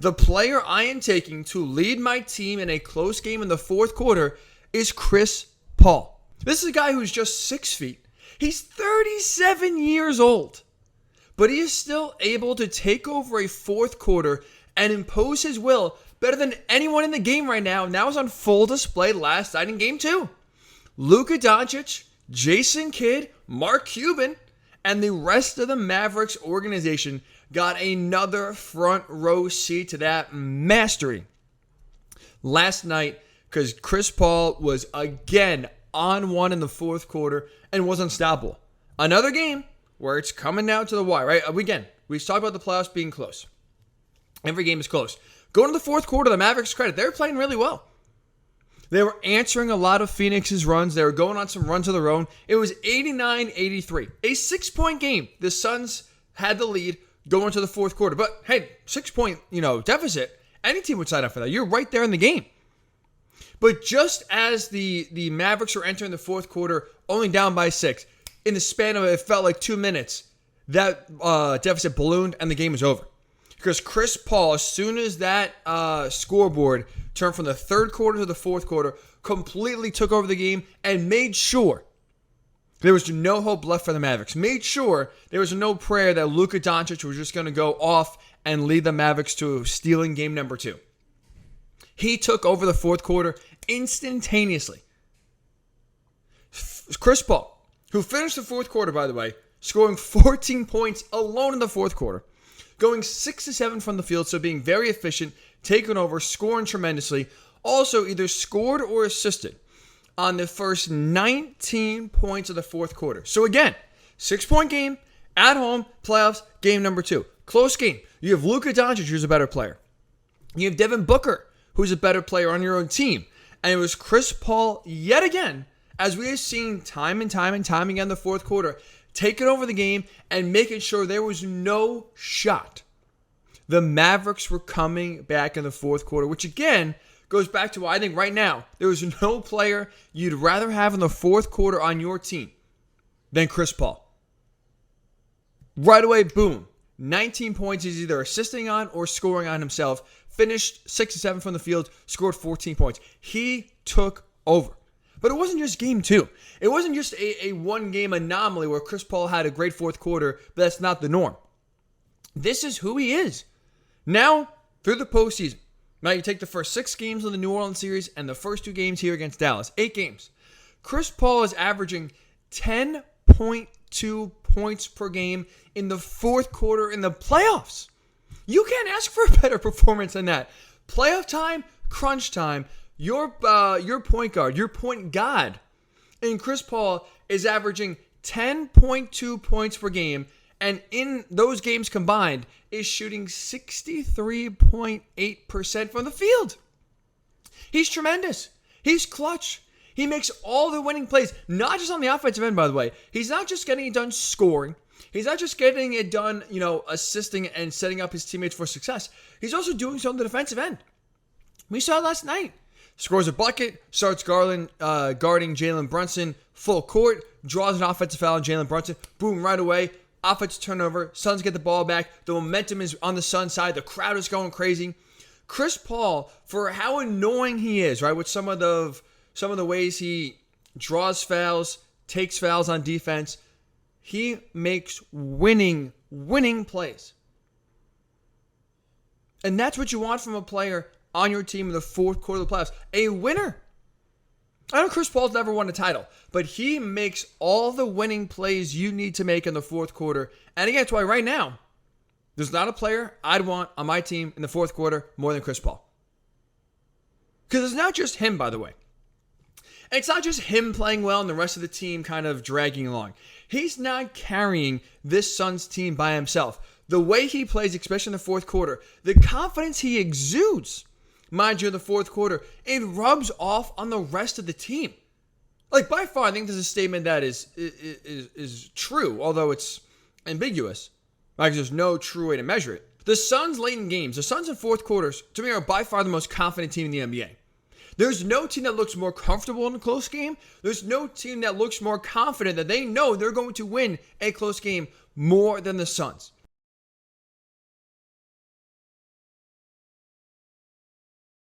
The player I am taking to lead my team in a close game in the fourth quarter is Chris Paul. This is a guy who's just 6 feet. He's 37 years old, but he is still able to take over a fourth quarter and impose his will better than anyone in the game right now. And that was on full display last night in Game 2. Luka Doncic, Jason Kidd, Mark Cuban, and the rest of the Mavericks organization got another front row seat to that mastery last night because Chris Paul was again on one in the fourth quarter and was unstoppable. Another game where it's coming down to the wire, right? Again, we talked about the playoffs being close. Every game is close. Going to the fourth quarter, the Mavericks credit, they were playing really well. They were answering a lot of Phoenix's runs. They were going on some runs of their own. It was 89-83. A 6-point game. The Suns had the lead going to the fourth quarter. But hey, 6-point, deficit. Any team would sign up for that. You're right there in the game. But just as the Mavericks were entering the fourth quarter, only down by 6, in the span of it felt like 2 minutes, that deficit ballooned and the game was over. Because Chris Paul, as soon as that scoreboard turned from the third quarter to the fourth quarter, completely took over the game and made sure there was no hope left for the Mavericks. Made sure there was no prayer that Luka Doncic was just going to go off and lead the Mavericks to stealing game number 2. He took over the fourth quarter instantaneously. Chris Paul, who finished the fourth quarter, by the way, scoring 14 points alone in the fourth quarter, going 6-7 from the field, so being very efficient, taking over, scoring tremendously. Also either scored or assisted on the first 19 points of the fourth quarter. So again, 6-point game, at home, playoffs, game number 2. Close game. You have Luka Doncic, who's a better player. You have Devin Booker, who's a better player on your own team. And it was Chris Paul yet again, as we have seen time and time again in the fourth quarter, taking over the game and making sure there was no shot. The Mavericks were coming back in the fourth quarter, which again goes back to why I think right now there is no player you'd rather have in the fourth quarter on your team than Chris Paul. Right away, boom. 19 points he's either assisting on or scoring on himself. Finished 6-7 from the field, scored 14 points. He took over. But it wasn't just game 2. It wasn't just a one-game anomaly where Chris Paul had a great fourth quarter, but that's not the norm. This is who he is. Now, through the postseason, now you take the first 6 games of the New Orleans series and the first 2 games here against Dallas, 8 games. Chris Paul is averaging 10.2 points per game in the fourth quarter in the playoffs. You can't ask for a better performance than that. Playoff time, crunch time. Your point guard, your point god, and Chris Paul is averaging 10.2 points per game, and in those games combined is shooting 63.8% from the field. He's tremendous. He's clutch. He makes all the winning plays, not just on the offensive end, by the way. He's not just getting it done scoring. He's not just getting it done, assisting and setting up his teammates for success. He's also doing so on the defensive end. We saw it last night. Scores a bucket, starts guarding Jalen Brunson full court, draws an offensive foul on Jalen Brunson. Boom, right away. Offensive turnover. Suns get the ball back. The momentum is on the Suns side. The crowd is going crazy. Chris Paul, for how annoying he is, right, with some of the ways he draws fouls, takes fouls on defense, he makes winning plays. And that's what you want from a player on your team in the fourth quarter of the playoffs. A winner. I know Chris Paul's never won a title, but he makes all the winning plays you need to make in the fourth quarter. And again, that's why right now, there's not a player I'd want on my team in the fourth quarter more than Chris Paul. Because it's not just him, by the way. And it's not just him playing well and the rest of the team kind of dragging along. He's not carrying this Suns team by himself. The way he plays, especially in the fourth quarter, the confidence he exudes, mind you, in the fourth quarter, it rubs off on the rest of the team. Like, by far, I think this is a statement that is true, although it's ambiguous. Like, there's no true way to measure it. The Suns late in games, the Suns in fourth quarters, to me, are by far the most confident team in the NBA. There's no team that looks more comfortable in a close game. There's no team that looks more confident that they know they're going to win a close game more than the Suns.